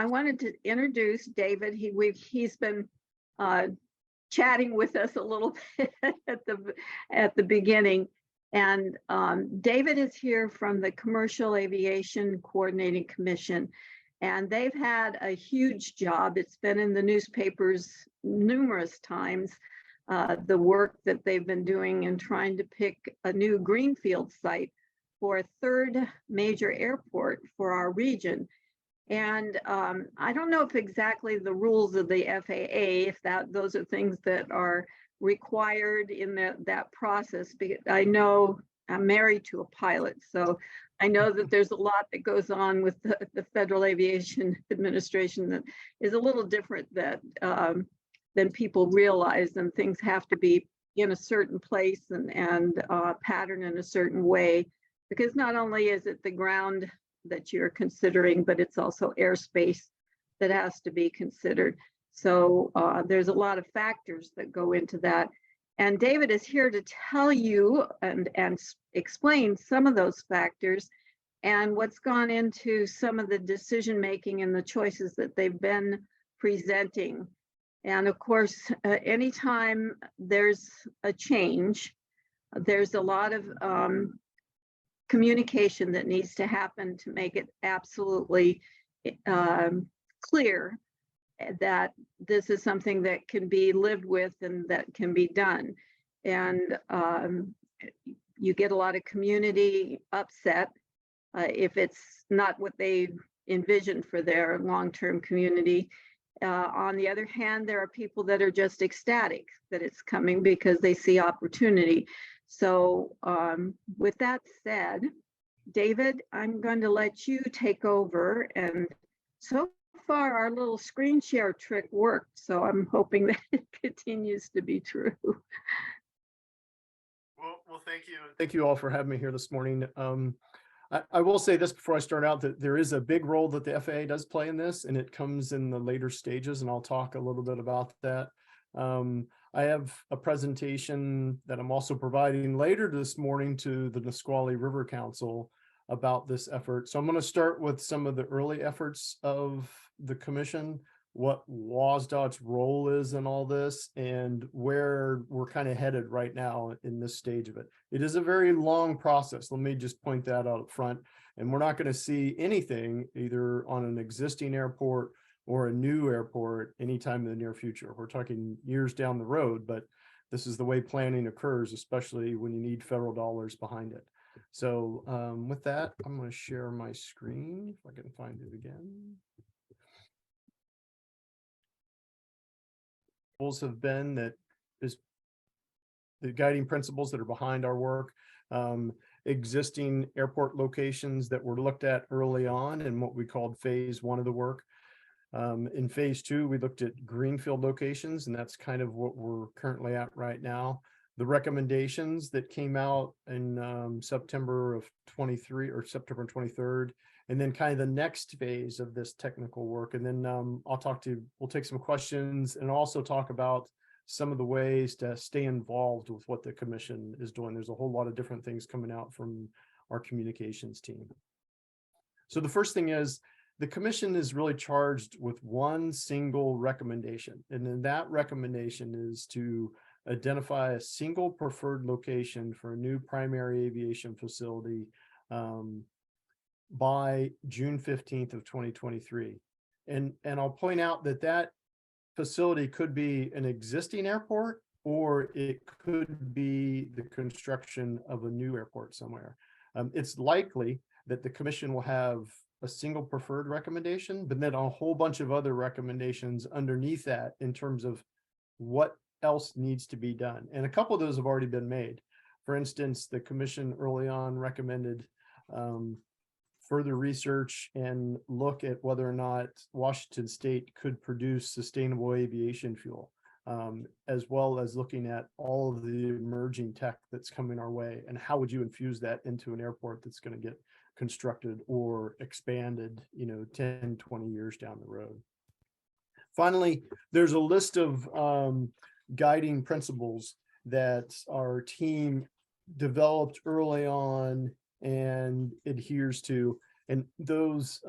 I wanted to introduce David. He's been chatting with us a little bit at the beginning. And David is here from the Commercial Aviation Coordinating Commission, and they've had a huge job. It's been in the newspapers numerous times, the work that they've been doing in trying to pick a new Greenfield site for a third major airport for our region. And I don't know if exactly the rules of the FAA, if those are things that are required in that process. Because I know I'm married to a pilot, so I know that there's a lot that goes on with the Federal Aviation Administration that is a little different than people realize, and things have to be in a certain place and patterned in a certain way, because not only is it the ground that you're considering, but it's also airspace that has to be considered. So there's a lot of factors that go into that. And David is here to tell you and explain some of those factors and what's gone into some of the decision making and the choices that they've been presenting. And of course, anytime there's a change, there's a lot of communication that needs to happen to make it absolutely clear that this is something that can be lived with and that can be done. And you get a lot of community upset if it's not what they envisioned for their long-term community. On the other hand, there are people that are just ecstatic that it's coming because they see opportunity. So with that said, David, I'm going to let you take over. And so far, our little screen share trick worked. So I'm hoping that it continues to be true. Well, thank you. Thank you all for having me here this morning. I will say this before I start out, that there is a big role that the FAA does play in this, and it comes in the later stages, and I'll talk a little bit about that. I have a presentation that I'm also providing later this morning to the Nisqually River Council about this effort. So I'm going to start with some of the early efforts of the commission, what WSDOT's role is in all this, and where we're kind of headed right now in this stage of it. It is a very long process. Let me just point that out up front. And we're not going to see anything either on an existing airport or a new airport anytime in the near future. We're talking years down the road, but this is the way planning occurs, especially when you need federal dollars behind it. So with that, I'm going to share my screen if I can find it again. Goals have been that is the guiding principles that are behind our work. Existing airport locations that were looked at early on in what we called phase one of the work. In phase two, we looked at greenfield locations, and that's kind of what we're currently at right now. The recommendations that came out in September of 23 or September 23rd, and then kind of the next phase of this technical work. And then we'll take some questions and also talk about some of the ways to stay involved with what the commission is doing. There's a whole lot of different things coming out from our communications team. So the first thing is, the commission is really charged with one single recommendation. And then that recommendation is to identify a single preferred location for a new primary aviation facility by June 15th of 2023. And I'll point out that that facility could be an existing airport, or it could be the construction of a new airport somewhere. It's likely that the commission will have a single preferred recommendation, but then a whole bunch of other recommendations underneath that in terms of what else needs to be done. And a couple of those have already been made. For instance, the commission early on recommended further research and look at whether or not Washington State could produce sustainable aviation fuel, as well as looking at all of the emerging tech that's coming our way, and how would you infuse that into an airport that's going to get constructed or expanded, 10, 20 years down the road. Finally, there's a list of guiding principles that our team developed early on and adheres to, and those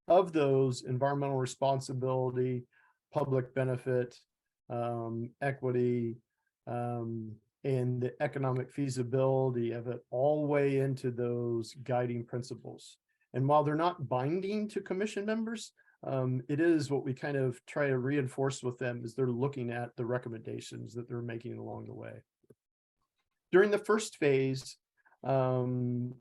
of those, environmental responsibility, public benefit, equity, and the economic feasibility of it all weigh into those guiding principles. And while they're not binding to commission members, it is what we kind of try to reinforce with them as they're looking at the recommendations that they're making along the way. During the first phase, the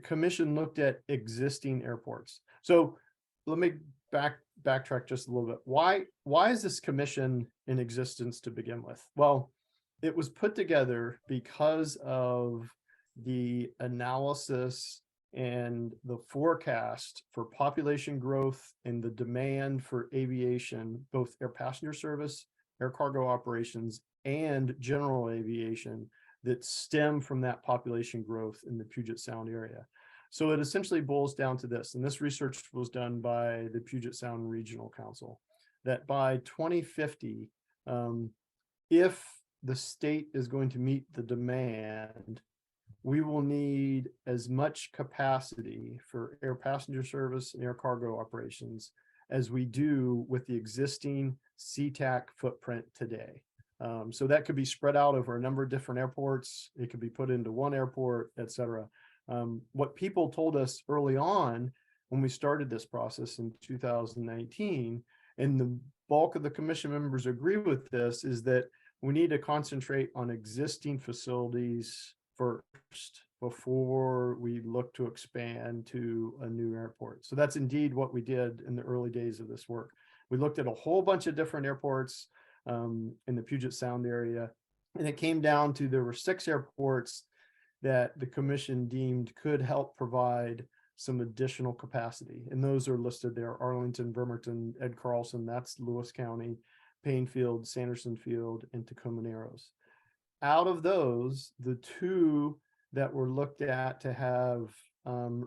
commission looked at existing airports. So let me backtrack just a little bit. Why is this commission in existence to begin with? Well, it was put together because of the analysis and the forecast for population growth and the demand for aviation, both air passenger service, air cargo operations, and general aviation that stem from that population growth in the Puget Sound area. So it essentially boils down to this, and this research was done by the Puget Sound Regional Council, that by 2050, if the state is going to meet the demand, we will need as much capacity for air passenger service and air cargo operations as we do with the existing CACC footprint today. So that could be spread out over a number of different airports. It could be put into one airport, et cetera. What people told us early on when we started this process in 2019, and the bulk of the commission members agree with this, is that we need to concentrate on existing facilities first before we look to expand to a new airport. So that's indeed what we did in the early days of this work. We looked at a whole bunch of different airports in the Puget Sound area, and it came down to there were 6 airports that the commission deemed could help provide some additional capacity. And those are listed there: Arlington, Bremerton, Ed Carlson, that's Lewis County, Painfield, Sanderson Field, and Tacoma Narrows. Out of those, the 2 that were looked at to have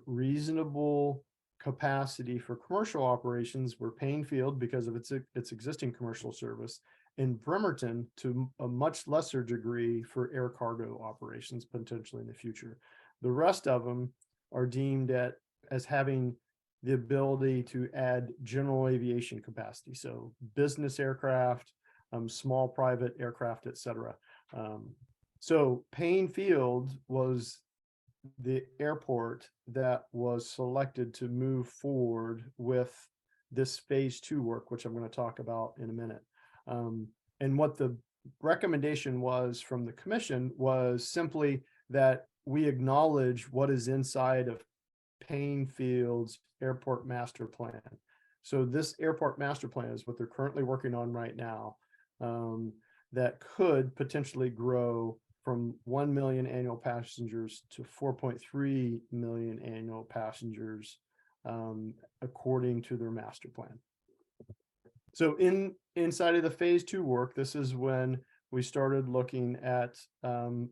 reasonable capacity for commercial operations were Painfield because of its existing commercial service, and Bremerton to a much lesser degree for air cargo operations potentially in the future. The rest of them are deemed as having the ability to add general aviation capacity, so business aircraft, small private aircraft, et cetera. So Painfield was the airport that was selected to move forward with this phase 2 work, which I'm going to talk about in a minute. And what the recommendation was from the commission was simply that we acknowledge what is inside of Painfield's airport master plan. So this airport master plan is what they're currently working on right now, that could potentially grow from 1 million annual passengers to 4.3 million annual passengers, according to their master plan. So inside of the phase 2 work, this is when we started looking at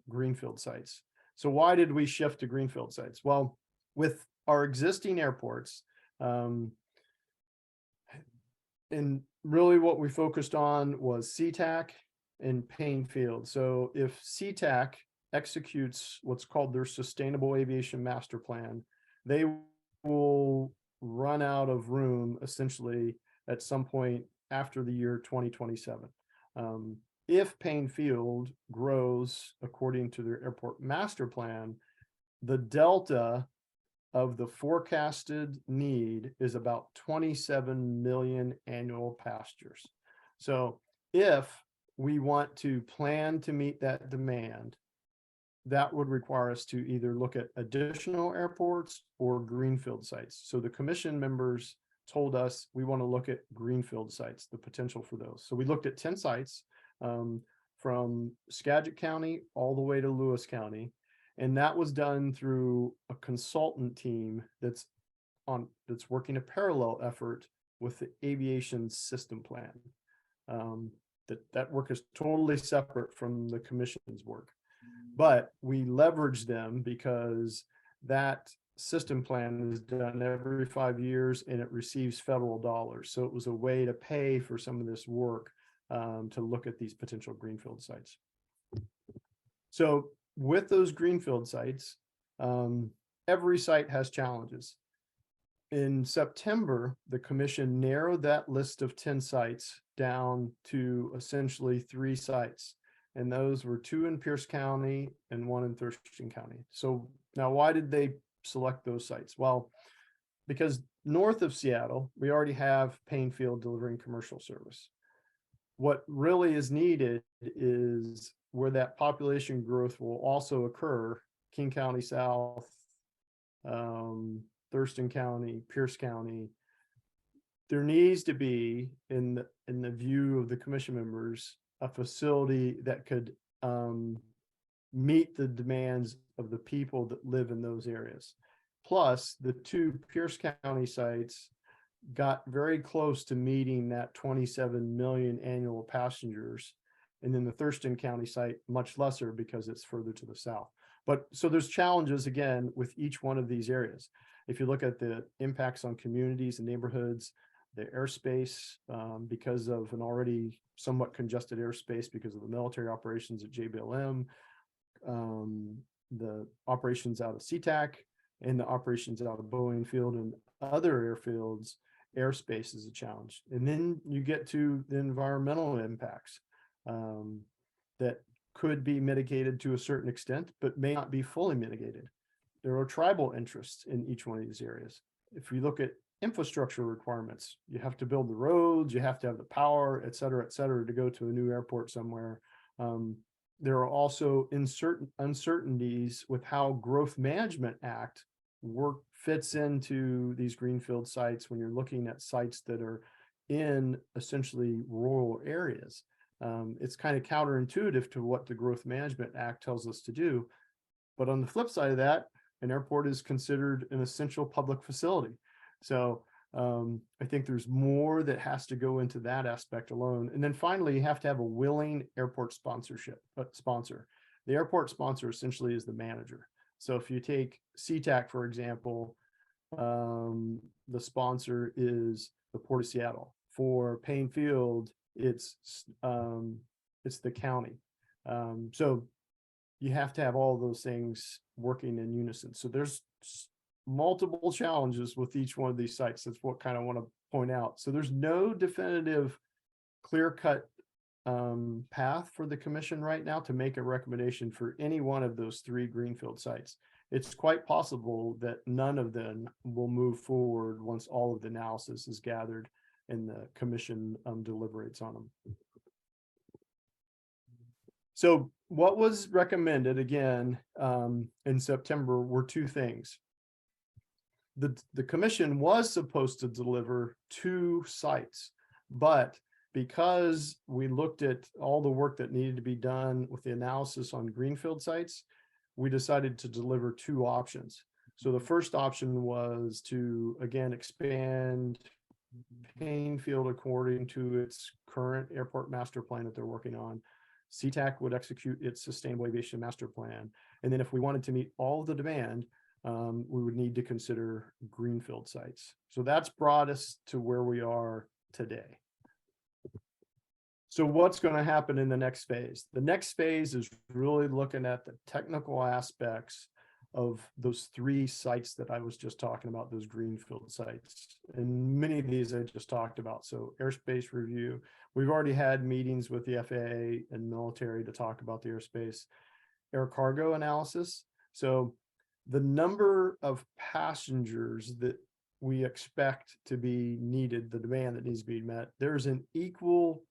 Greenfield sites. So why did we shift to Greenfield sites? Well, with our existing airports, and really what we focused on was CACC and Painfield. So if CACC executes what's called their Sustainable Aviation Master Plan, they will run out of room essentially at some point after the year 2027. If Painfield grows according to their airport master plan, the delta of the forecasted need is about 27 million annual passengers. So if we want to plan to meet that demand, that would require us to either look at additional airports or Greenfield sites. So the commission members told us we want to look at Greenfield sites, the potential for those. So we looked at 10 sites from Skagit County all the way to Lewis County. And that was done through a consultant team that's working a parallel effort with the aviation system plan. That work is totally separate from the commission's work, but we leverage them because that system plan is done every 5 years and it receives federal dollars. So it was a way to pay for some of this work to look at these potential Greenfield sites. So with those Greenfield sites, every site has challenges. in September, the commission narrowed that list of 10 sites down to essentially 3 sites. And those were 2 in Pierce County and 1 in Thurston County. So now why did they select those sites? Well, because north of Seattle, we already have Painfield delivering commercial service. What really is needed is where that population growth will also occur, King County South, Thurston County, Pierce County. There needs to be, in the view of the commission members, a facility that could meet the demands of the people that live in those areas. Plus, the 2 Pierce County sites got very close to meeting that 27 million annual passengers. And then the Thurston County site, much lesser because it's further to the south. But so there's challenges again with each one of these areas. If you look at the impacts on communities and neighborhoods, the airspace, because of an already somewhat congested airspace because of the military operations at JBLM, the operations out of CACC, and the operations out of Boeing Field and other airfields, airspace is a challenge. And then you get to the environmental impacts that could be mitigated to a certain extent, but may not be fully mitigated. There are tribal interests in each one of these areas. If you look at infrastructure requirements, you have to build the roads, you have to have the power, et cetera, to go to a new airport somewhere. There are also uncertainties with how Growth Management Act work fits into these greenfield sites when you're looking at sites that are in essentially rural areas. It's kind of counterintuitive to what the Growth Management Act tells us to do. But on the flip side of that, an airport is considered an essential public facility. So I think there's more that has to go into that aspect alone. And then finally, you have to have a willing airport sponsor. The airport sponsor essentially is the manager. So if you take CACC, for example, the sponsor is the Port of Seattle. For Painfield, it's the county. So you have to have all those things working in unison. So there's multiple challenges with each one of these sites. That's what kind of want to point out. So there's no definitive clear-cut path for the commission right now to make a recommendation for any one of those 3 greenfield sites. It's quite possible that none of them will move forward once all of the analysis is gathered and the commission deliberates on them. So what was recommended again in September were 2 things. The commission was supposed to deliver 2 sites, but because we looked at all the work that needed to be done with the analysis on greenfield sites, we decided to deliver 2 options. So the first option was to, again, expand Painfield according to its current airport master plan that they're working on. CACC would execute its sustainable aviation master plan. And then if we wanted to meet all of the demand, we would need to consider greenfield sites. So that's brought us to where we are today. So what's going to happen in the next phase? The next phase is really looking at the technical aspects of those 3 sites that I was just talking about, those greenfield sites. And many of these I just talked about. So airspace review. We've already had meetings with the FAA and military to talk about the airspace. Air cargo analysis. So the number of passengers that we expect to be needed, the demand that needs to be met, there's an equal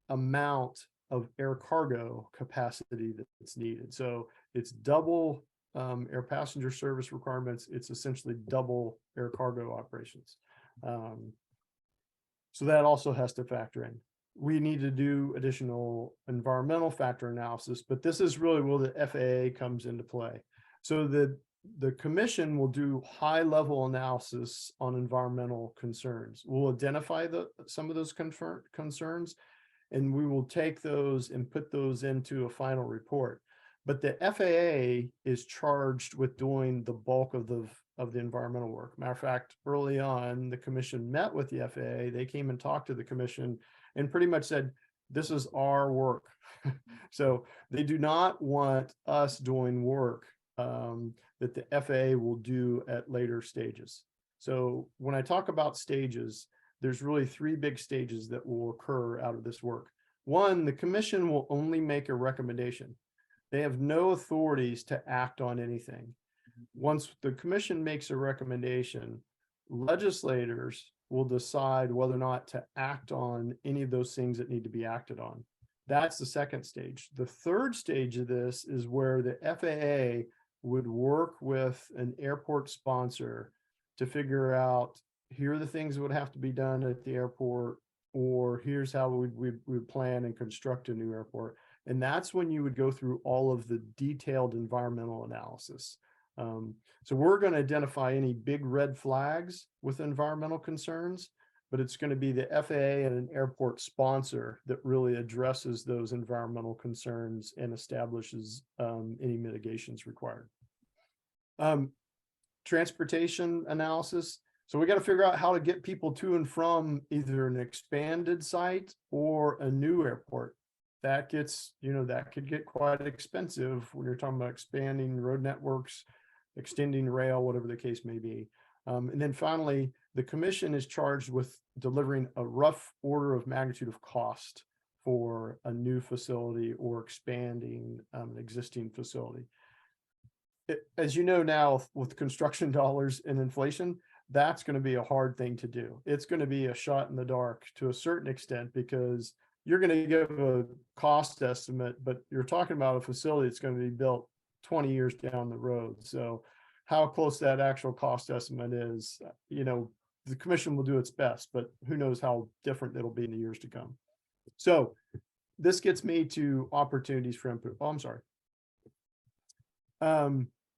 amount of air cargo capacity that's needed. So it's double air passenger service requirements. It's essentially double air cargo operations. So that also has to factor in. We need to do additional environmental factor analysis, but this is really where the FAA comes into play. So the commission will do high-level analysis on environmental concerns. We'll identify some of those concerns, and we will take those and put those into a final report. But the FAA is charged with doing the bulk of the environmental work. Matter of fact, early on, the commission met with the FAA. They came and talked to the commission and pretty much said, this is our work. So they do not want us doing work that the FAA will do at later stages. So when I talk about stages, there's really three big stages that will occur out of this work. One, the commission will only make a recommendation. They have no authorities to act on anything. Once the commission makes a recommendation, legislators will decide whether or not to act on any of those things that need to be acted on. That's the second stage. The third stage of this is where the FAA would work with an airport sponsor to figure out, here are the things that would have to be done at the airport, or here's how we would plan and construct a new airport. And that's when you would go through all of the detailed environmental analysis. So we're going to identify any big red flags with environmental concerns, but it's going to be the FAA and an airport sponsor that really addresses those environmental concerns and establishes any mitigations required. Transportation analysis. So we got to figure out how to get people to and from either an expanded site or a new airport. That gets, that could get quite expensive when you're talking about expanding road networks, extending rail, whatever the case may be. And then finally, the commission is charged with delivering a rough order of magnitude of cost for a new facility or expanding an existing facility. As you know now, with construction dollars and inflation, that's going to be a hard thing to do. It's going to be a shot in the dark to a certain extent, because you're going to give a cost estimate, but you're talking about a facility that's going to be built 20 years down the road. So how close that actual cost estimate is, the commission will do its best, but who knows how different it'll be in the years to come. So this gets me to opportunities for input. Oh, I'm sorry.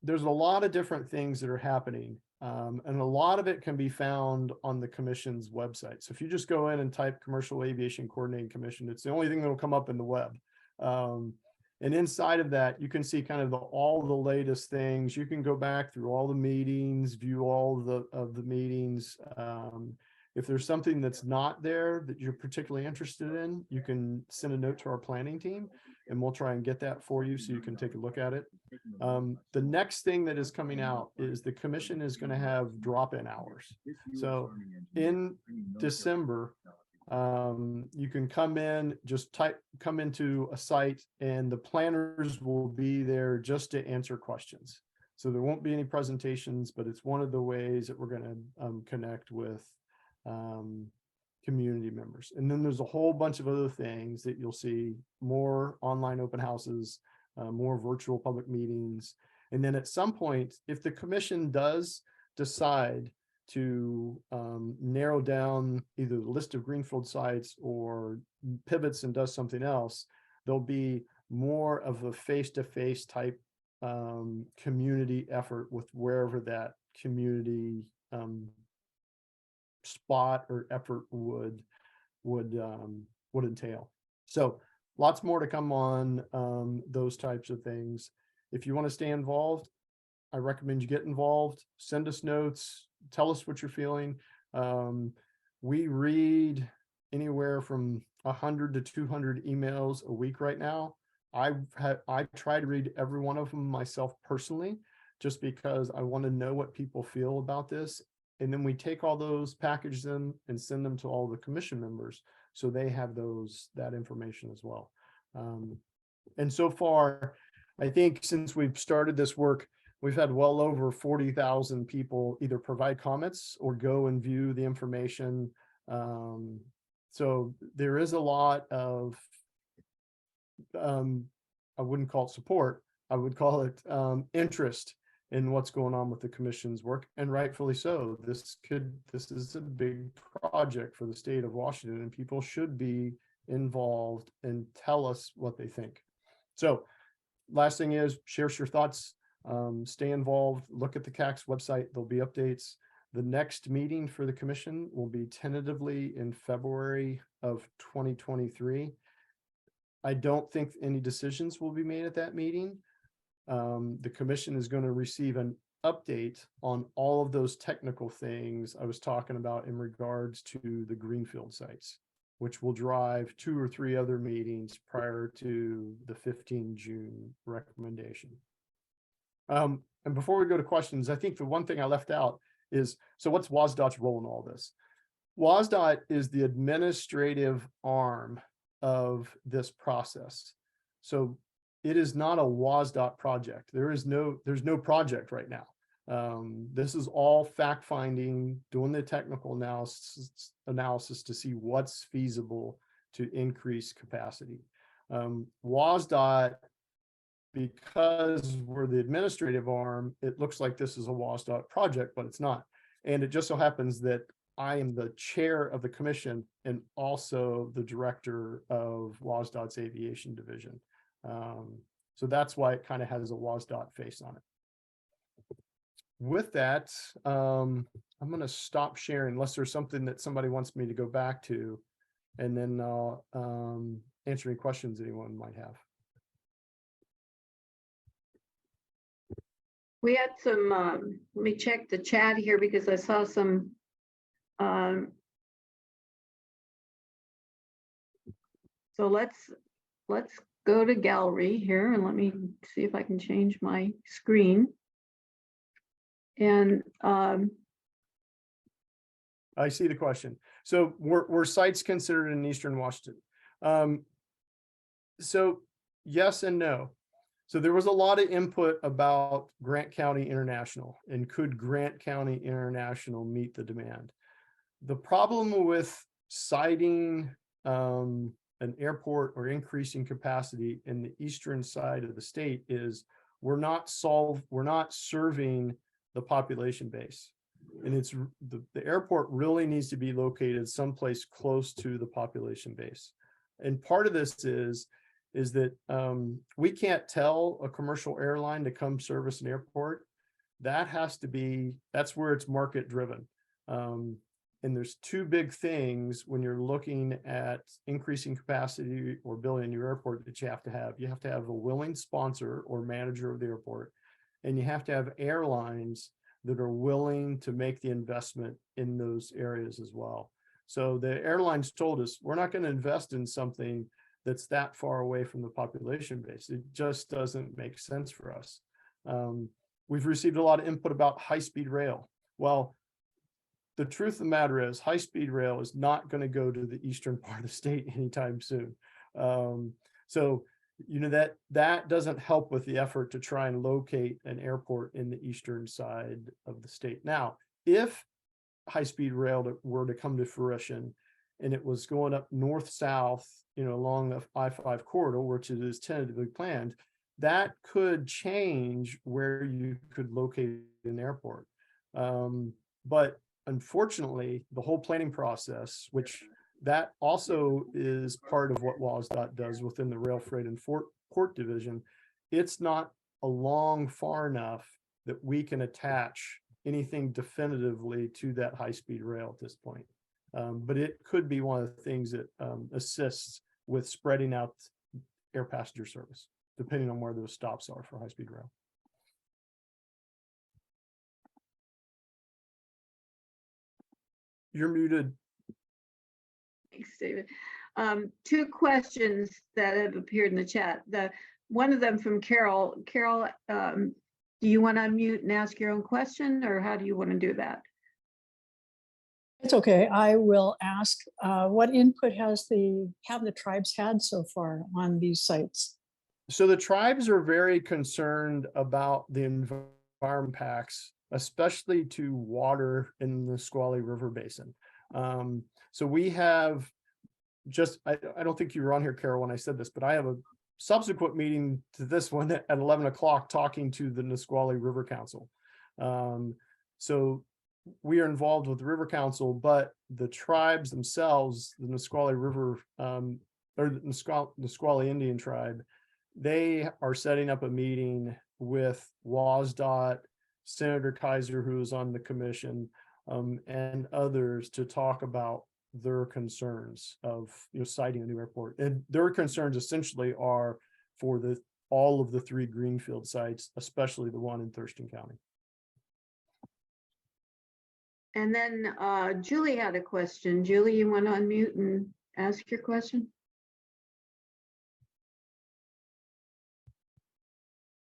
There's a lot of different things that are happening, and a lot of it can be found on the commission's website. So if you just go in and type Commercial Aviation Coordinating Commission, it's the only thing that will come up in the web. And inside of that, you can see kind of all the latest things. You can go back through all the meetings, view all of the meetings. If there's something that's not there that you're particularly interested in, you can send a note to our planning team, and we'll try and get that for you so you can take a look at it. The next thing that is coming out is the commission is going to have drop-in hours. So in December, you can come in, just come into a site, and the planners will be there just to answer questions. So there won't be any presentations, but it's one of the ways that we're going to connect with community members. And then there's a whole bunch of other things that you'll see: more online open houses, more virtual public meetings. And then at some point, if the commission does decide to narrow down either the list of Greenfield sites or pivots and does something else, there'll be more of a face-to-face type community effort with wherever that community spot or effort would entail. So lots more to come on those types of things. If you want to stay involved, I recommend you get involved. Send us notes. Tell us what you're feeling. We read anywhere from 100 to 200 emails a week right now. I try to read every one of them myself personally, just because I want to know what people feel about this. And then we take all those, package them, and send them to all the commission members, so they have that information as well. And so far, I think since we've started this work, we've had well over 40,000 people either provide comments or go and view the information. So there is a lot of, I wouldn't call it support, I would call it interest in what's going on with the commission's work, and rightfully so. This is a big project for the state of Washington, and people should be involved and tell us what they think. So last thing is, share your thoughts, stay involved, look at the CACC's website. There'll be updates. The next meeting for the commission will be tentatively in February of 2023. I don't think any decisions will be made at that meeting. The commission is going to receive an update on all of those technical things I was talking about in regards to the Greenfield sites, which will drive 2 or 3 other meetings prior to the 15 June recommendation. And before we go to questions, I think the one thing I left out is, so what's WSDOT's role in all this? WSDOT is the administrative arm of this process. So it is not a WSDOT project. There's no project right now. This is all fact finding, doing the technical analysis to see what's feasible to increase capacity. WSDOT, because we're the administrative arm, it looks like this is a WSDOT project, but it's not. And it just so happens that I am the chair of the commission and also the director of WSDOT's aviation division. So that's why it kind of has a WSDOT face on it. With that, I'm going to stop sharing unless there's something that somebody wants me to go back to, and then I'll answer any questions anyone might have. We had some, let me check the chat here because I saw some, so let's go to gallery here and let me see if I can change my screen. And I see the question. So were sites considered in Eastern Washington? So yes and no. So there was a lot of input about Grant County International and could Grant County International meet the demand? The problem with citing an airport or increasing capacity in the eastern side of the state is we're not serving the population base. And it's the airport really needs to be located someplace close to the population base. And part of this is that we can't tell a commercial airline to come service an airport. That's where it's market driven. And there's two big things when you're looking at increasing capacity or building a new airport that you have to have. You have to have a willing sponsor or manager of the airport, and you have to have airlines that are willing to make the investment in those areas as well. So the airlines told us, we're not going to invest in something that's that far away from the population base. It just doesn't make sense for us. We've received a lot of input about high-speed rail. Well, the truth of the matter is high-speed rail is not going to go to the eastern part of the state anytime soon. So, you know, that doesn't help with the effort to try and locate an airport in the eastern side of the state. Now, if high-speed rail were to come to fruition and it was going up north-south, you know, along the I-5 corridor, which it is tentatively planned, that could change where you could locate an airport. But unfortunately, the whole planning process, which that also is part of what WSDOT does within the Rail Freight and Port Division, it's not along far enough that we can attach anything definitively to that high-speed rail at this point. But it could be one of the things that assists with spreading out air passenger service, depending on where those stops are for high-speed rail. You're muted. thanks, David. Two questions that have appeared in the chat. One of them from Carol. Carol, do you want to unmute and ask your own question, or how do you want to do that? It's okay. I will ask, what input have the tribes had so far on these sites? So the tribes are very concerned about the environment impacts, especially to water in the Nisqually River Basin. So we have I don't think you were on here, Carol, when I said this, but I have a subsequent meeting to this one at 11 o'clock talking to the Nisqually River Council. So we are involved with the River Council, but the tribes themselves, the Nisqually River or the Nisqually Indian tribe, they are setting up a meeting with WSDOT, Senator Kaiser, who is on the commission, and others to talk about their concerns of siting a new airport. And their concerns essentially are for all of the 3 Greenfield sites, especially the one in Thurston County. And then Julie had a question. Julie, you want to unmute and ask your question?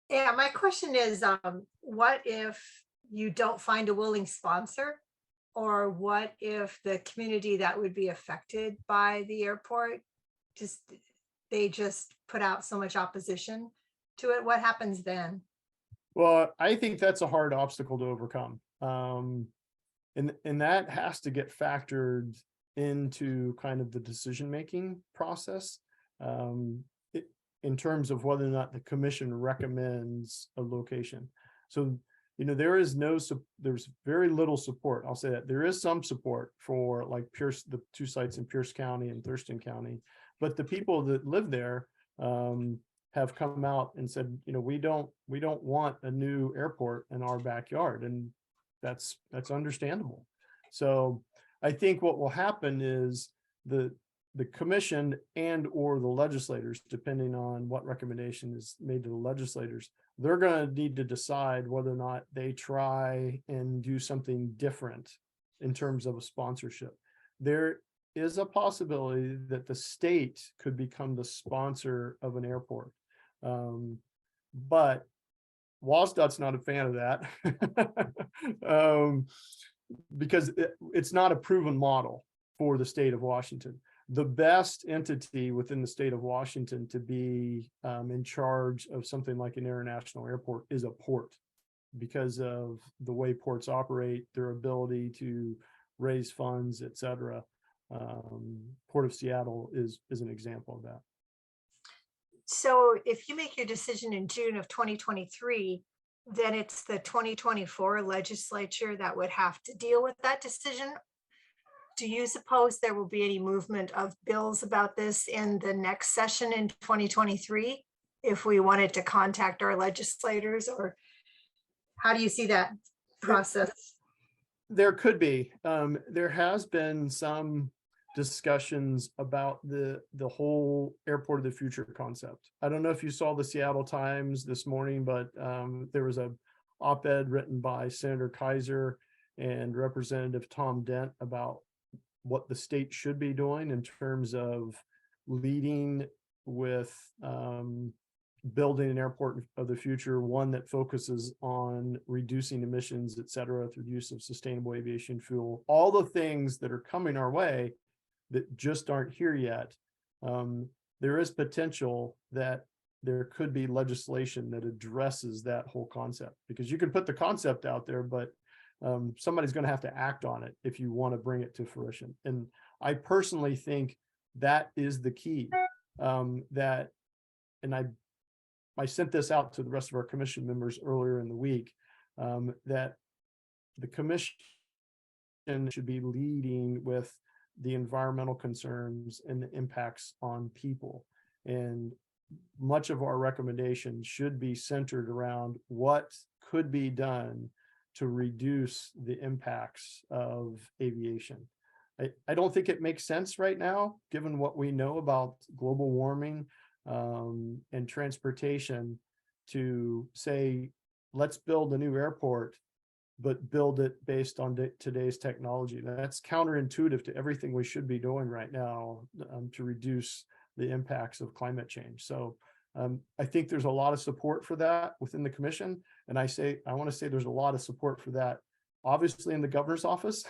Yeah, my question is, what if you don't find a willing sponsor? Or what if the community that would be affected by the airport, they just put out so much opposition to it? What happens then? Well, I think that's a hard obstacle to overcome. And that has to get factored into kind of the decision-making process in terms of whether or not the commission recommends a location. So, there's very little support. I'll say that there is some support for like the 2 sites in Pierce County and Thurston County, but the people that live there have come out and said, we don't want a new airport in our backyard, and that's understandable. So I think what will happen is the commission and or the legislators, depending on what recommendation is made to the legislators, they're going to need to decide whether or not they try and do something different in terms of a sponsorship. There is a possibility that the state could become the sponsor of an airport. But WSDOT's not a fan of that because it's not a proven model for the state of Washington. The best entity within the state of Washington to be in charge of something like an international airport is a port, because of the way ports operate, their ability to raise funds, et cetera. Port of Seattle is an example of that. So if you make your decision in June of 2023, then it's the 2024 legislature that would have to deal with that decision. Do you suppose there will be any movement of bills about this in the next session in 2023 if we wanted to contact our legislators, or how do you see that process? There could be. There has been some discussions about the whole airport of the future concept. I don't know if you saw the Seattle Times this morning, but there was a op-ed written by Senator Kaiser and Representative Tom Dent about what the state should be doing in terms of leading with building an airport of the future, one that focuses on reducing emissions, et cetera, through the use of sustainable aviation fuel, all the things that are coming our way that just aren't here yet. There is potential that there could be legislation that addresses that whole concept, because you can put the concept out there, but somebody's going to have to act on it if you want to bring it to fruition. And I personally think that is the key. I sent this out to the rest of our commission members earlier in the week, that the commission should be leading with the environmental concerns and the impacts on people. And much of our recommendation should be centered around what could be done to reduce the impacts of aviation. I don't think it makes sense right now, given what we know about global warming and transportation, to say, let's build a new airport, but build it based on today's technology. That's counterintuitive to everything we should be doing right now to reduce the impacts of climate change. So I think there's a lot of support for that within the commission. And I want to say there's a lot of support for that, obviously, in the governor's office.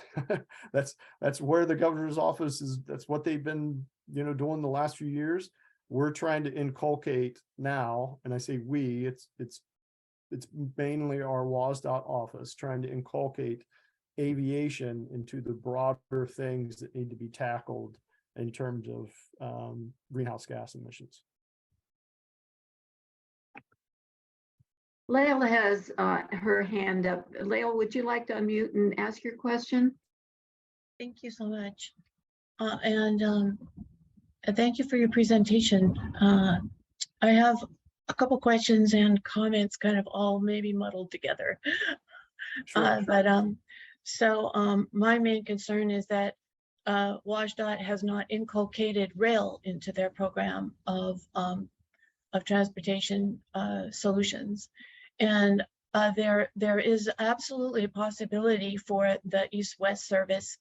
that's where the governor's office is. That's what they've been, doing the last few years. We're trying to inculcate now, and I say we, it's mainly our WSDOT office trying to inculcate aviation into the broader things that need to be tackled in terms of greenhouse gas emissions. Lael has her hand up. Lael, would you like to unmute and ask your question? Thank you so much. And thank you for your presentation. I have a couple questions and comments kind of all maybe muddled together. Sure. So my main concern is that WSDOT has not inculcated rail into their program of transportation solutions. And there is absolutely a possibility for the east-west service,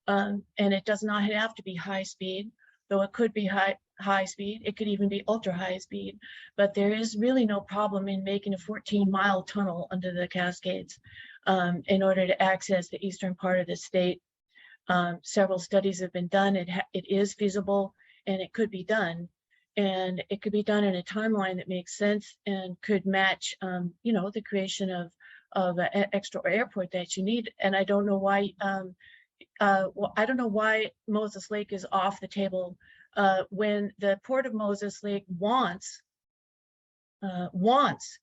and it does not have to be high speed, though it could be high speed. It could even be ultra high speed, but there is really no problem in making a 14-mile tunnel under the Cascades. in order to access the eastern part of the state. Several studies have been done. It is feasible and it could be done. And it could be done in a timeline that makes sense and could match, you know, the creation of an extra airport that you need. And I don't know why, well, I don't know why Moses Lake is off the table when the Port of Moses Lake wants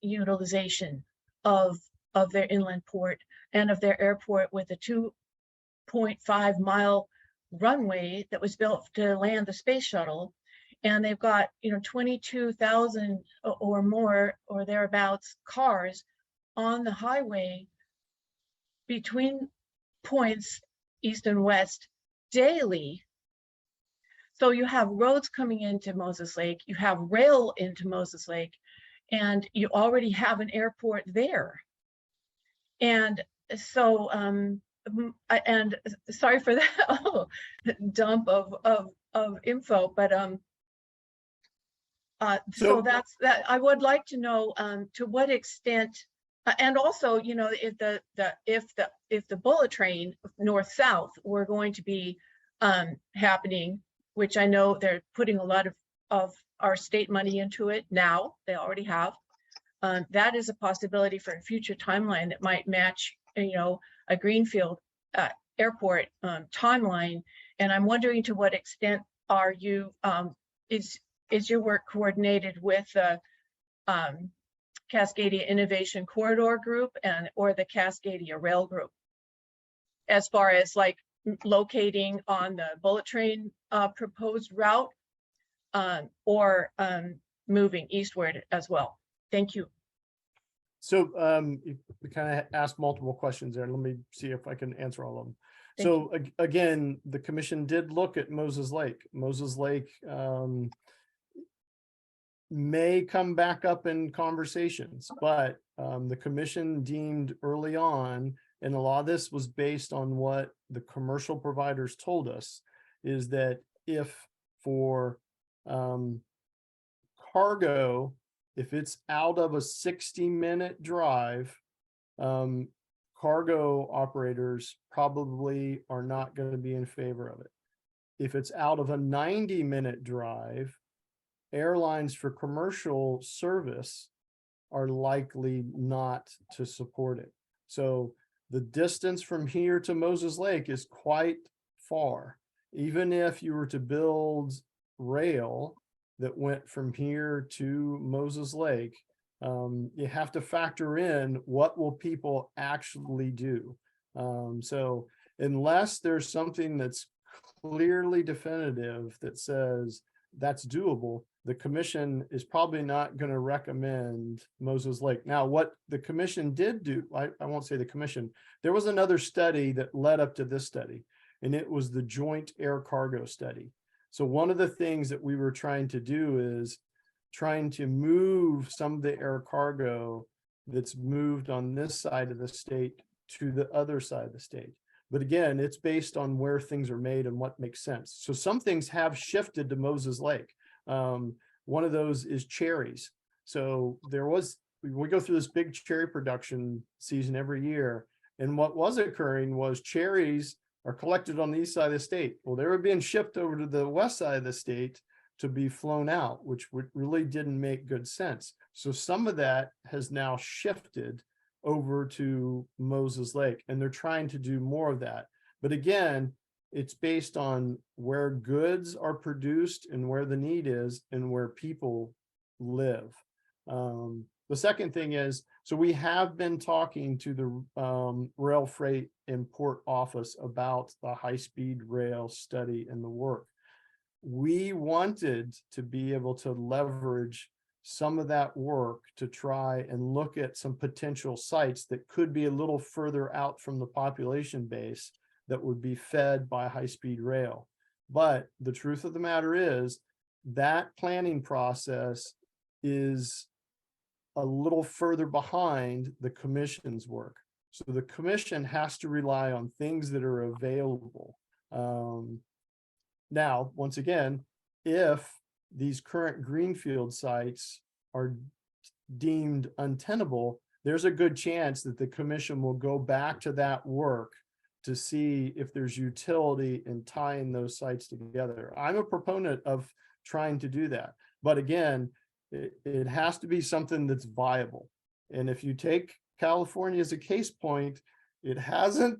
utilization of their inland port and of their airport with a 2.5-mile runway that was built to land the space shuttle. And they've got, you know, 22,000 or more or thereabouts cars on the highway between points east and west daily. So you have roads coming into Moses Lake, you have rail into Moses Lake, and you already have an airport there. And so, and sorry for that dump of info, but so that's that. I would like to know to what extent, and also, you know, if the bullet train north-south were going to be happening, which I know they're putting a lot of our state money into it now, they already have. That is a possibility for a future timeline that might match, you know, a Greenfield airport timeline. And I'm wondering to what extent are you, is your work coordinated with the Cascadia Innovation Corridor Group or the Cascadia Rail Group, as far as like locating on the bullet train proposed route or moving eastward as well? Thank you. So we kind of asked multiple questions there. Let me see if I can answer all of them. Thank So again, the commission did look at Moses Lake. Moses Lake may come back up in conversations, but the commission deemed early on, and a lot of this was based on what the commercial providers told us, is that if for cargo, if it's out of a 60-minute drive, cargo operators probably are not going to be in favor of it. If it's out of a 90-minute drive, airlines for commercial service are likely not to support it. So the distance from here to Moses Lake is quite far. Even if you were to build rail that went from here to Moses Lake, you have to factor in what will people actually do. So unless there's something that's clearly definitive that says that's doable, the commission is probably not going to recommend Moses Lake. Now, what the commission did do, I won't say the commission, there was another study that led up to this study, and it was the joint air cargo study. So one of the things that we were trying to do is trying to move some of the air cargo that's moved on this side of the state to the other side of the state. But again, it's based on where things are made and what makes sense. So some things have shifted to Moses Lake. One of those is cherries. So we go through this big cherry production season every year. And what was occurring was cherries are collected on the east side of the state. Well, they were being shipped over to the west side of the state to be flown out, which really didn't make good sense. So some of that has now shifted over to Moses Lake, and they're trying to do more of that. But again, it's based on where goods are produced and where the need is and where people live. The second thing is, so we have been talking to the Rail Freight and Port Office about the high-speed rail study and the work. We wanted to be able to leverage some of that work to try and look at some potential sites that could be a little further out from the population base that would be fed by high-speed rail. But the truth of the matter is that planning process is a little further behind the commission's work. So the commission has to rely on things that are available. Now, once again, if these current Greenfield sites are deemed untenable, there's a good chance that the commission will go back to that work to see if there's utility in tying those sites together. I'm a proponent of trying to do that. But again, it has to be something that's viable. And if you take California as a case point, it hasn't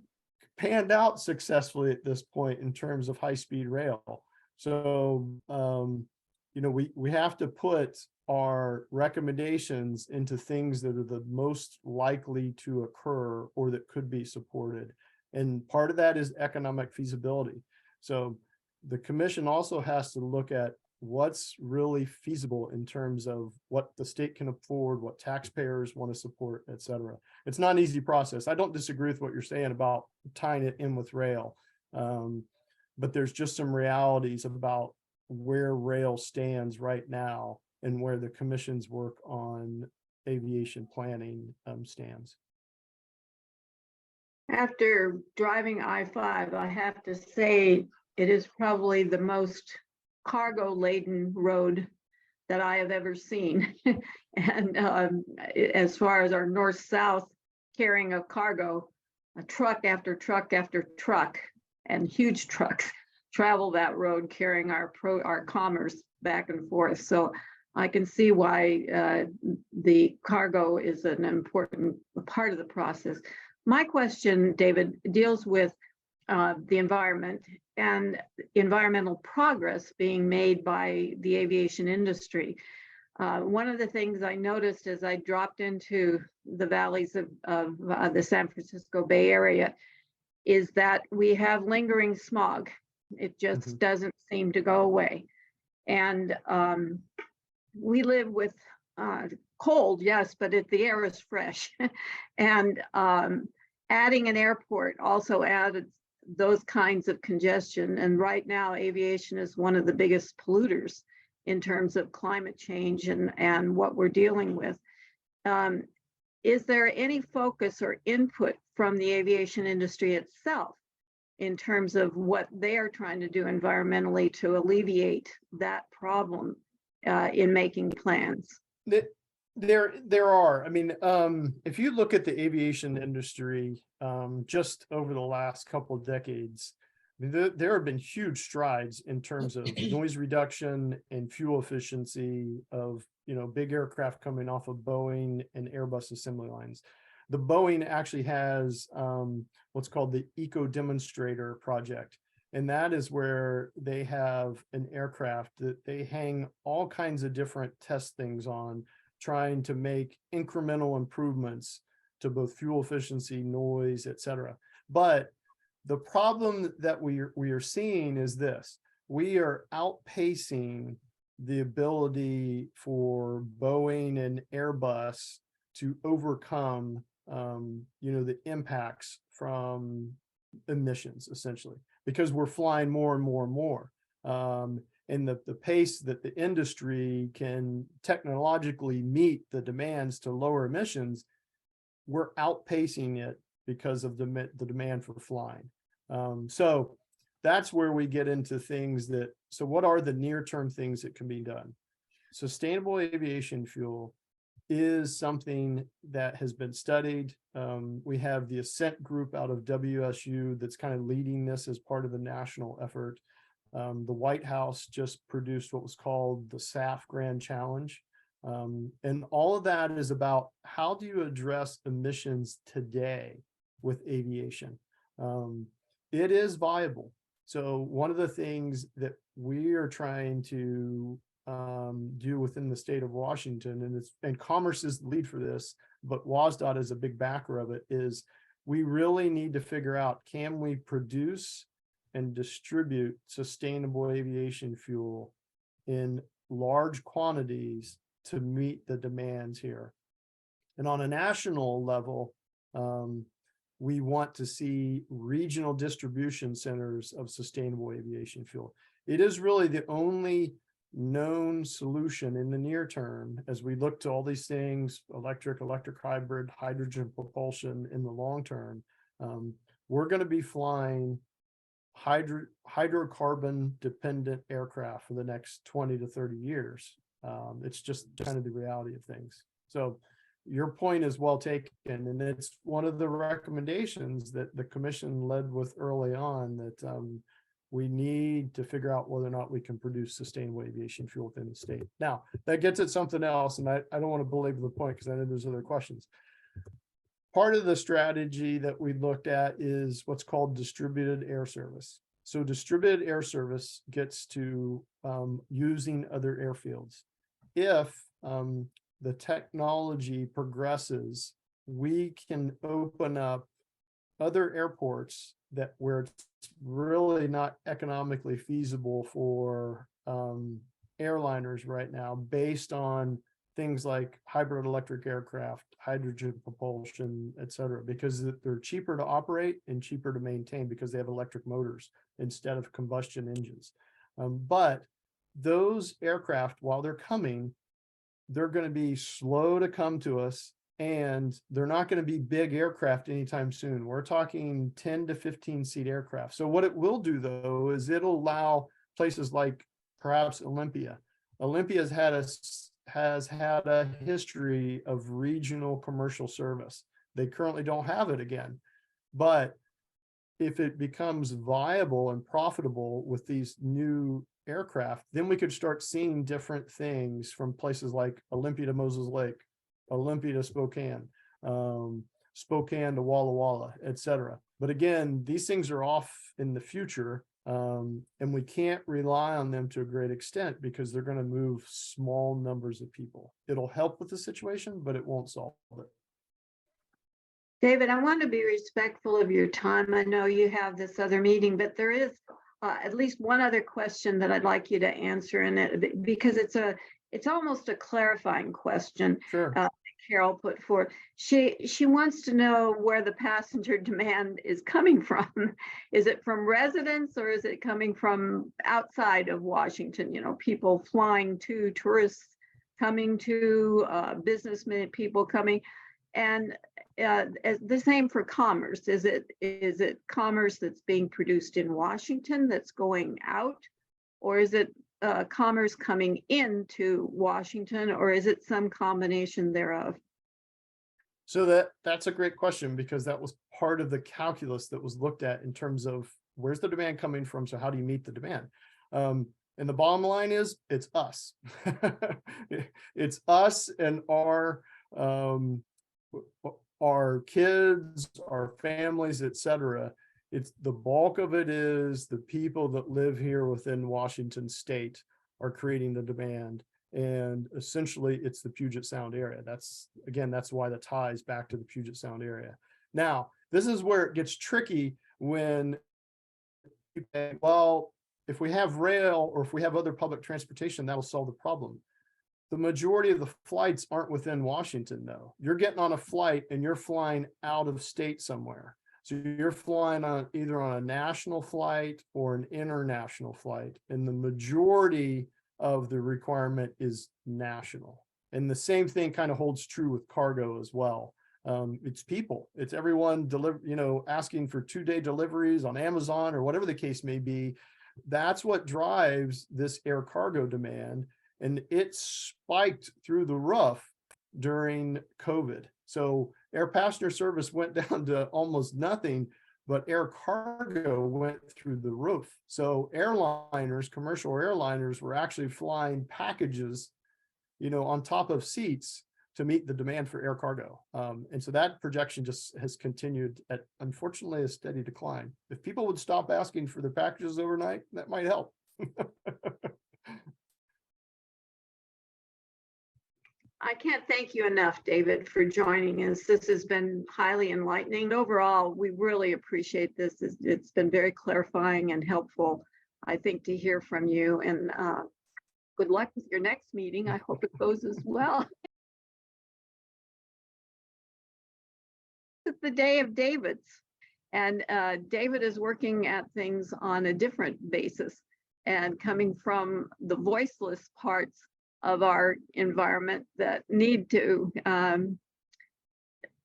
panned out successfully at this point in terms of high-speed rail. So, you know, we have to put our recommendations into things that are the most likely to occur or that could be supported. And part of that is economic feasibility. So the commission also has to look at what's really feasible in terms of what the state can afford, what taxpayers want to support, et cetera. It's not an easy process. I don't disagree with what you're saying about tying it in with rail. But there's just some realities about where rail stands right now and where the commission's work on aviation planning stands. After driving I-5, I have to say it is probably the most cargo laden road that I have ever seen. And as far as our north-south carrying of cargo, a truck after truck after truck and huge trucks travel that road carrying our commerce back and forth. So I can see why the cargo is an important part of the process. My question, David, deals with the environment and environmental progress being made by the aviation industry. One of the things I noticed as I dropped into the valleys of the San Francisco Bay Area is that we have lingering smog. It just doesn't seem to go away. And we live with cold, yes, but the air is fresh. And adding an airport also added those kinds of congestion. And right now, aviation is one of the biggest polluters in terms of climate change and what we're dealing with. Is there any focus or input from the aviation industry itself in terms of what they are trying to do environmentally to alleviate that problem in making plans? There are. I mean, if you look at the aviation industry, just over the last couple of decades, there have been huge strides in terms of noise reduction and fuel efficiency of, you know, big aircraft coming off of Boeing and Airbus assembly lines. The Boeing actually has what's called the Eco Demonstrator project. And that is where they have an aircraft that they hang all kinds of different test things on, trying to make incremental improvements to both fuel efficiency, noise, et cetera. But the problem that we are seeing is this: we are outpacing the ability for Boeing and Airbus to overcome, you know, the impacts from emissions, essentially, because we're flying more and more and more. And the pace that the industry can technologically meet the demands to lower emissions, we're outpacing it because of the demand for flying. So that's where we get into things that, so what are the near-term things that can be done? Sustainable aviation fuel is something that has been studied. We have the Ascent group out of WSU that's kind of leading this as part of the national effort. The White House just produced what was called the SAF Grand Challenge. And all of that is about how do you address emissions today with aviation? It is viable. So one of the things that we are trying to do within the state of Washington, and Commerce is the lead for this, but WSDOT is a big backer of it, is we really need to figure out, can we produce and distribute sustainable aviation fuel in large quantities to meet the demands here? And on a national level, we want to see regional distribution centers of sustainable aviation fuel. It is really the only known solution in the near term as we look to all these things: electric hybrid, hydrogen propulsion in the long term. We're going to be flying hydrocarbon dependent aircraft for the next 20 to 30 years. It's just kind of the reality of things. So your point is well taken, and it's one of the recommendations that the commission led with early on, that we need to figure out whether or not we can produce sustainable aviation fuel within the state. Now, that gets at something else, and I don't want to belabor the point because I know there's other questions. Part of the strategy that we looked at is what's called distributed air service. So distributed air service gets to using other airfields. If the technology progresses, we can open up other airports that where it's really not economically feasible for airliners right now, based on things like hybrid electric aircraft, hydrogen propulsion, et cetera, because they're cheaper to operate and cheaper to maintain because they have electric motors instead of combustion engines. But those aircraft, while they're coming, they're going to be slow to come to us, and they're not going to be big aircraft anytime soon. We're talking 10 to 15 seat aircraft. So what it will do, though, is it'll allow places like perhaps Olympia. Olympia has had a history of regional commercial service. They currently don't have it again. But if it becomes viable and profitable with these new aircraft, then we could start seeing different things from places like Olympia to Moses Lake, Olympia to Spokane, Spokane to Walla Walla, et cetera. But again, these things are off in the future, and we can't rely on them to a great extent because they're going to move small numbers of people. It'll help with the situation, but it won't solve it. David, I want to be respectful of your time. I know you have this other meeting, but there is at least one other question that I'd like you to answer, in it because it's almost a clarifying question. Sure. Carol put forth. She wants to know where the passenger demand is coming from. Is it from residents, or is it coming from outside of Washington? You know, people flying to, tourists coming to, businessmen, people coming, and the same for commerce. Is it commerce that's being produced in Washington that's going out, or is it commerce coming into Washington, or is it some combination thereof? So that's a great question, because that was part of the calculus that was looked at in terms of where's the demand coming from. So how do you meet the demand? And the bottom line is it's us. It's us and our kids, our families, et cetera. It's the bulk of it is the people that live here within Washington state are creating the demand. And essentially it's the Puget Sound area. That's why the ties back to the Puget Sound area. Now, this is where it gets tricky when, well, if we have rail or if we have other public transportation, that'll solve the problem. The majority of the flights aren't within Washington, though. You're getting on a flight and you're flying out of state somewhere. So you're flying on either on a national flight or an international flight. And the majority of the requirement is national. And the same thing kind of holds true with cargo as well. It's people, it's everyone asking for 2-day deliveries on Amazon or whatever the case may be. That's what drives this air cargo demand. And it spiked through the roof during COVID. So air passenger service went down to almost nothing, but air cargo went through the roof. So airliners, commercial airliners, were actually flying packages, on top of seats to meet the demand for air cargo. And so that projection just has continued at, unfortunately, a steady decline. If people would stop asking for their packages overnight, that might help. I can't thank you enough, David, for joining us. This has been highly enlightening. Overall, we really appreciate this. It's been very clarifying and helpful, I think, to hear from you. And good luck with your next meeting. I hope it goes as well. It's the day of David's. And David is working at things on a different basis and coming from the voiceless parts of our environment that need to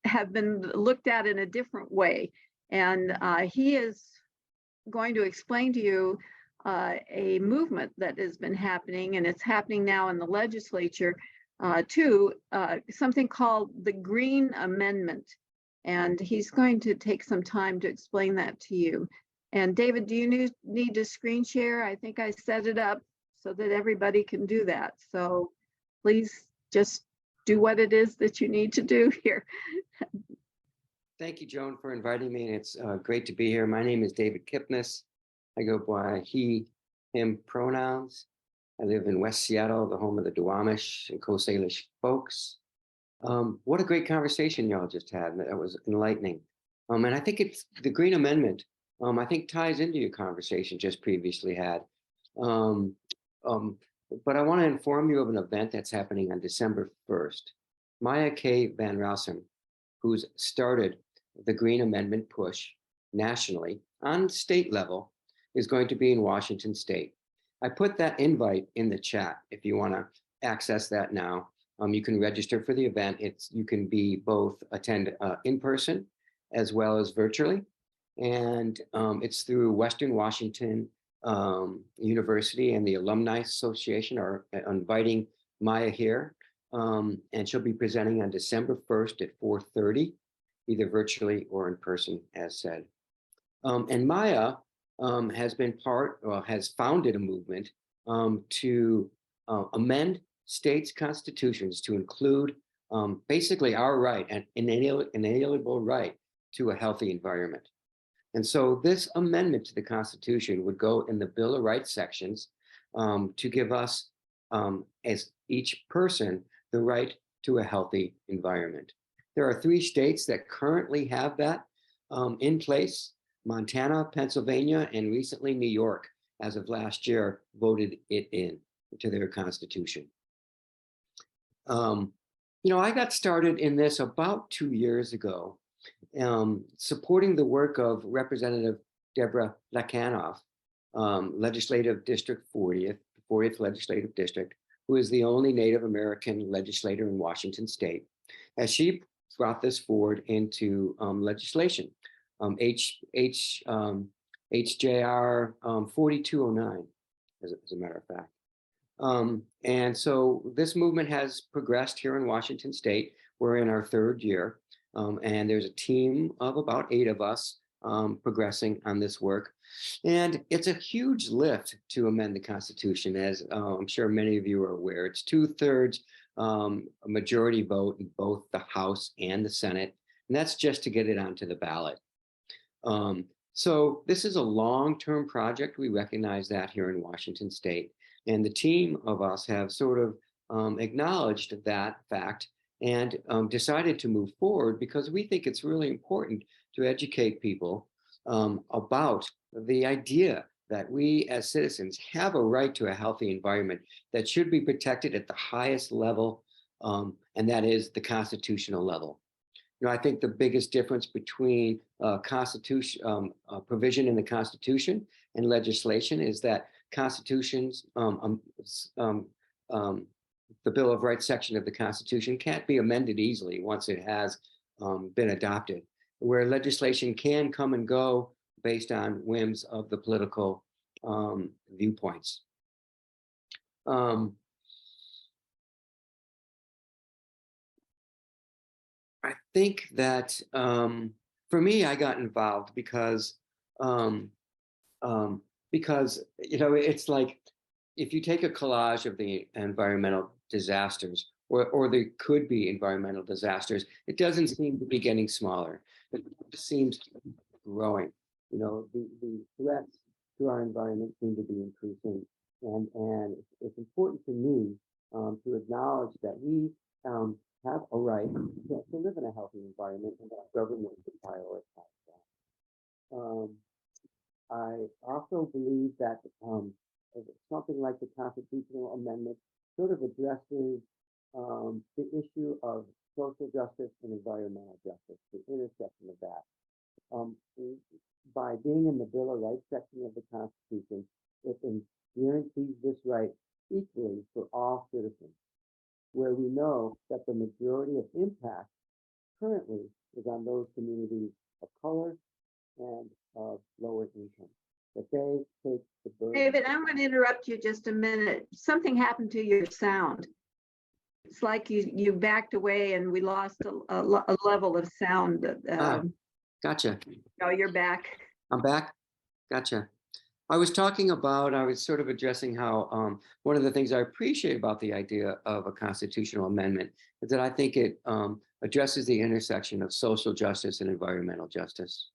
have been looked at in a different way. And he is going to explain to you a movement that has been happening, and it's happening now in the legislature, to something called the Green Amendment. And he's going to take some time to explain that to you. And David, do you need to screen share? I think I set it up so that everybody can do that. So please just do what it is that you need to do here. Thank you, Joan, for inviting me. It's great to be here. My name is David Kipnis. I go by he, him pronouns. I live in West Seattle, the home of the Duwamish and Coast Salish folks. What a great conversation y'all just had. That was enlightening. And I think it's the Green Amendment, I think ties into your conversation just previously had. But I want to inform you of an event that's happening on December 1st. Maya K. Van Rossum, who's started the Green Amendment push nationally on state level, is going to be in Washington State. I put that invite in the chat if you want to access that now. You can register for the event. You can be both attend in person as well as virtually. And it's through Western Washington University, and the Alumni Association are inviting Maya here. And she'll be presenting on December 1st at 4:30, either virtually or in person, as said. And Maya has founded a movement to amend states' constitutions to include basically our right, an inalienable right to a healthy environment. And so this amendment to the Constitution would go in the Bill of Rights sections to give us, as each person, the right to a healthy environment. There are 3 states that currently have that in place: Montana, Pennsylvania, and recently New York, as of last year, voted it in to their constitution. I got started in this about 2 years ago, supporting the work of Representative Deborah Lakanoff, Legislative District 40th Legislative District, who is the only Native American legislator in Washington State, as she brought this forward into legislation, HJR 4209, as a matter of fact. And so this movement has progressed here in Washington State. We're in our 3rd year, and there's a team of about 8 of us progressing on this work. And it's a huge lift to amend the Constitution, as I'm sure many of you are aware. It's 2/3 a majority vote in both the House and the Senate, and that's just to get it onto the ballot. So this is a long-term project. We recognize that here in Washington State. And the team of us have sort of acknowledged that fact and decided to move forward because we think it's really important to educate people about the idea that we as citizens have a right to a healthy environment that should be protected at the highest level, and that is the constitutional level. I think the biggest difference between provision in the Constitution and legislation is that constitutions, the Bill of Rights section of the Constitution can't be amended easily once it has been adopted, where legislation can come and go based on whims of the political viewpoints. I think that for me, I got involved because it's like if you take a collage of the environmental disasters, or there could be environmental disasters, it doesn't seem to be getting smaller. It seems to be growing. The threats to our environment seem to be increasing, and it's important to me to acknowledge that we have a right to live in a healthy environment, and that government should prioritize that. I also believe that something like the constitutional amendment sort of addresses the issue of social justice and environmental justice, the intersection of that. By being in the Bill of Rights section of the Constitution, it guarantees this right equally for all citizens, where we know that the majority of impact currently is on those communities of color and of lower income, that they take the burden. David, I'm going to interrupt you just a minute. Something happened to your sound. It's like you backed away and we lost a level of sound. Gotcha. No, you're back. I'm back. Gotcha. I was sort of addressing how one of the things I appreciate about the idea of a constitutional amendment is that I think it addresses the intersection of social justice and environmental justice.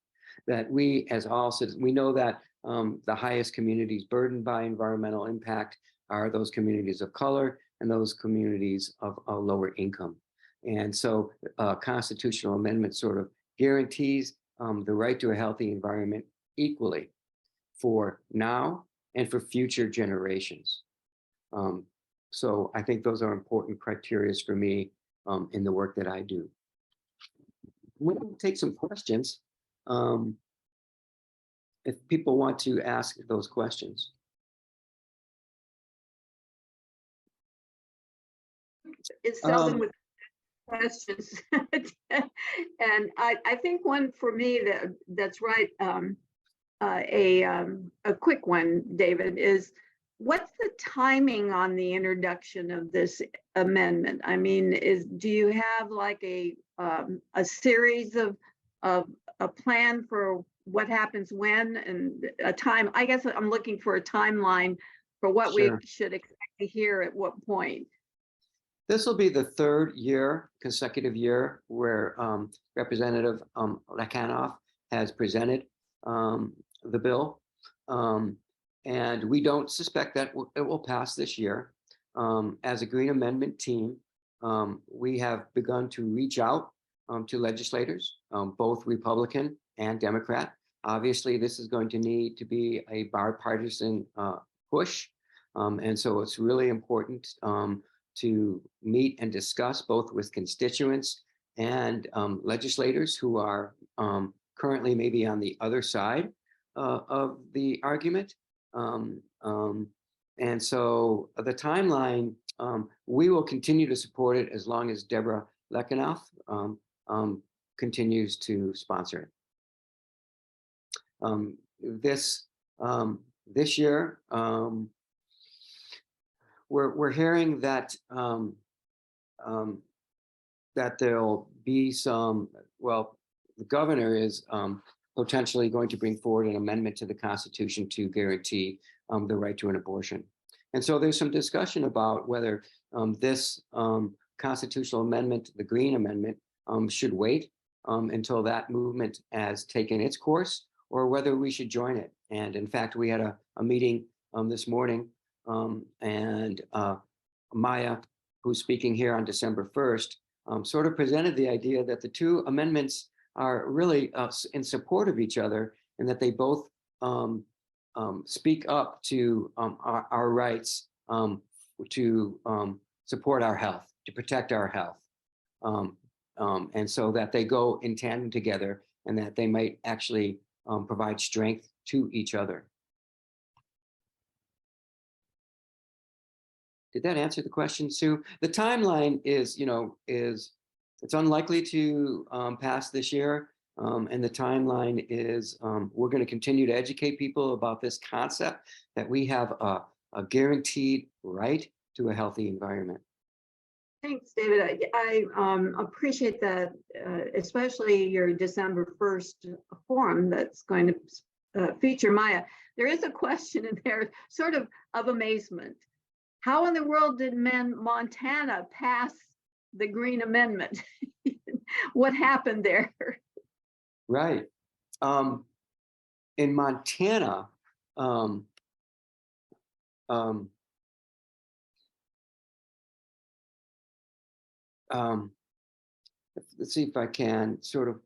That we, as all citizens, we know that the highest communities burdened by environmental impact are those communities of color and those communities of lower income. And so constitutional amendment sort of guarantees the right to a healthy environment equally for now and for future generations. So I think those are important criteria for me in the work that I do. We'll take some questions if people want to ask those questions. It's seldom with questions. And I think one for me that's right, a quick one, David, is what's the timing on the introduction of this amendment? I mean, do you have like a series of a plan for what happens when, and a time? I guess I'm looking for a timeline for what we should expect to hear at what point. This will be the third consecutive year where Representative Lekanoff has presented the bill. And we don't suspect that it will pass this year. As a Green Amendment team, we have begun to reach out to legislators, both Republican and Democrat. Obviously, this is going to need to be a bipartisan push. And so it's really important to meet and discuss both with constituents and legislators who are currently maybe on the other side of the argument. And so the timeline, we will continue to support it as long as Deborah Lekanoff continues to sponsor it. This year, we're hearing that that there'll be some, well, the governor is potentially going to bring forward an amendment to the Constitution to guarantee the right to an abortion. And so there's some discussion about whether this constitutional amendment, the Green Amendment, should wait until that movement has taken its course, or whether we should join it. And in fact, we had a meeting this morning, and Maya, who's speaking here on December 1st, sort of presented the idea that the two amendments are really in support of each other, and that they both speak up to our rights to support our health, to protect our health. And so that they go in tandem together, and that they might actually provide strength to each other. Did that answer the question, Sue? The timeline is, it's unlikely to pass this year. And the timeline is we're going to continue to educate people about this concept that we have a guaranteed right to a healthy environment. Thanks, David. I appreciate that, especially your December 1st forum that's going to feature Maya. There is a question in there, sort of amazement. How in the world did Montana pass the Green Amendment? What happened there? Right. In Montana, let's see if I can sort of,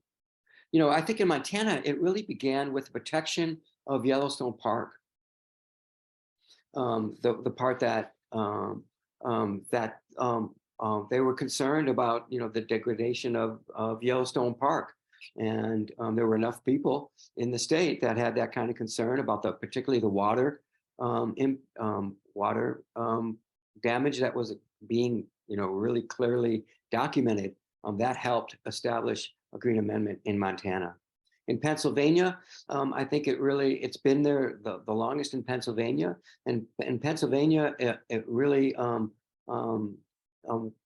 I think in Montana, it really began with the protection of Yellowstone Park. The part that they were concerned about, the degradation of Yellowstone Park. And there were enough people in the state that had that kind of concern about particularly the water damage that was being, really clearly documented. That helped establish a Green Amendment in Montana. In Pennsylvania, I think it's been there the longest in Pennsylvania. And in Pennsylvania, it really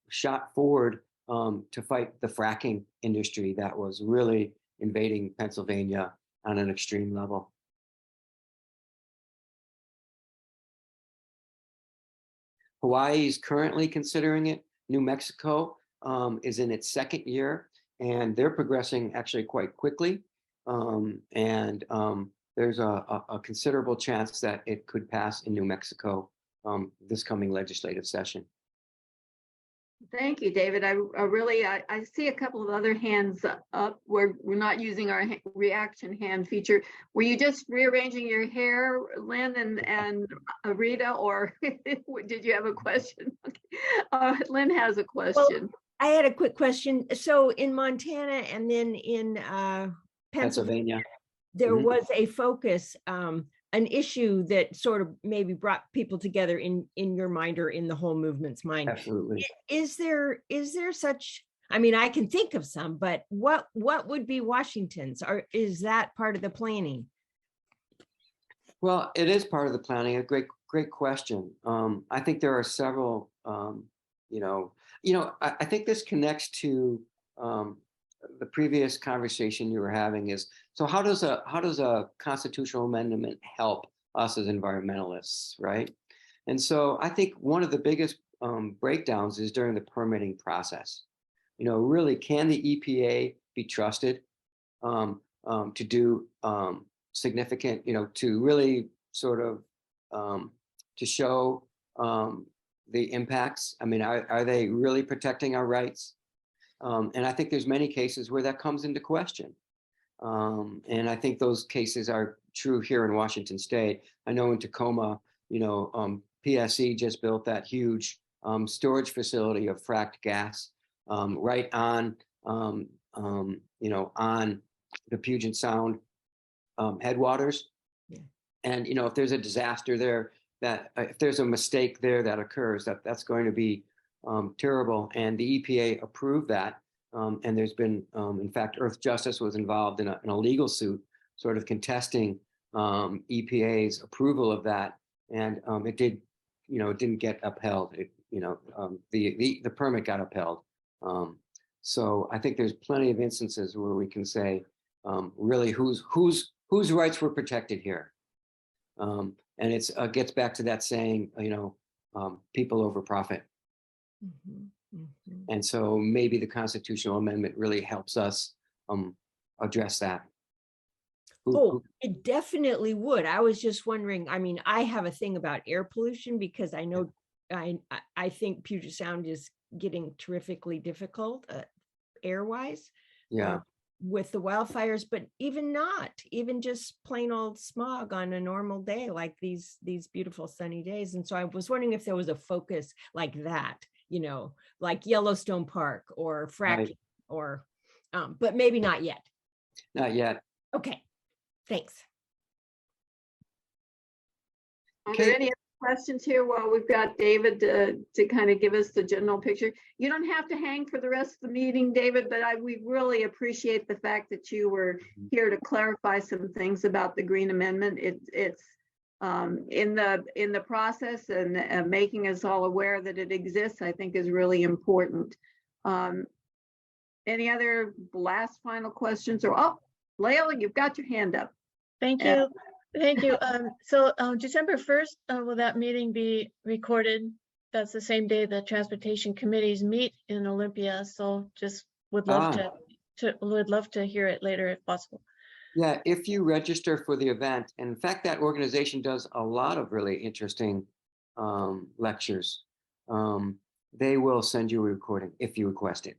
shot forward to fight the fracking industry that was really invading Pennsylvania on an extreme level. Hawaii is currently considering it. New Mexico is in its second year, and they're progressing actually quite quickly. There's a considerable chance that it could pass in New Mexico this coming legislative session. Thank you, David. I see a couple of other hands up where we're not using our reaction hand feature. Were you just rearranging your hair, Lynn and Rita, or did you have a question? Lynn has a question. I had a quick question. So in Montana and then in Pennsylvania, there was a focus, an issue that sort of maybe brought people together in your mind or in the whole movement's mind. Absolutely. Is there such, I mean, I can think of some, but what would be Washington's, or is that part of the planning? Well, it is part of the planning. A great question. I think there are several, I think this connects to the previous conversation you were having is, so how does a constitutional amendment help us as environmentalists, right? And so I think one of the biggest breakdowns is during the permitting process. Really, can the EPA be trusted to do significant, to really sort of to show the impacts? I mean, are they really protecting our rights? And I think there's many cases where that comes into question. And I think those cases are true here in Washington State. I know in Tacoma, PSE just built that huge storage facility of fracked gas right on, on the Puget Sound headwaters. Yeah. And, if there's a disaster there, that if there's a mistake there that occurs, that's going to be terrible. And the EPA approved that. And there's been, in fact, Earth Justice was involved in a legal suit, sort of contesting EPA's approval of that. And it didn't get upheld. The permit got upheld. So I think there's plenty of instances where we can say, really, whose rights were protected here. And it gets back to that saying, people over profit. And so maybe the constitutional amendment really helps us address that. It definitely would. I was just wondering, I mean, I have a thing about air pollution because I know, I think Puget Sound is getting terrifically difficult air-wise. Yeah. With the wildfires, but even just plain old smog on a normal day, like these beautiful sunny days. And so I was wondering if there was a focus like that, like Yellowstone Park or fracking, right, or, but maybe not yet. Not yet. Okay, thanks. Are there any other questions here while we've got David to kind of give us the general picture? You don't have to hang for the rest of the meeting, David, but we really appreciate the fact that you were here to clarify some things about the Green Amendment. It's in the process, and making us all aware that it exists, I think, is really important. Any other last final questions? Or Layla, you've got your hand up. Thank you. Thank you. So December 1st, will that meeting be recorded? That's the same day the transportation committees meet in Olympia. So just would love to hear it later if possible. Yeah, if you register for the event, and in fact, that organization does a lot of really interesting lectures. They will send you a recording if you request it.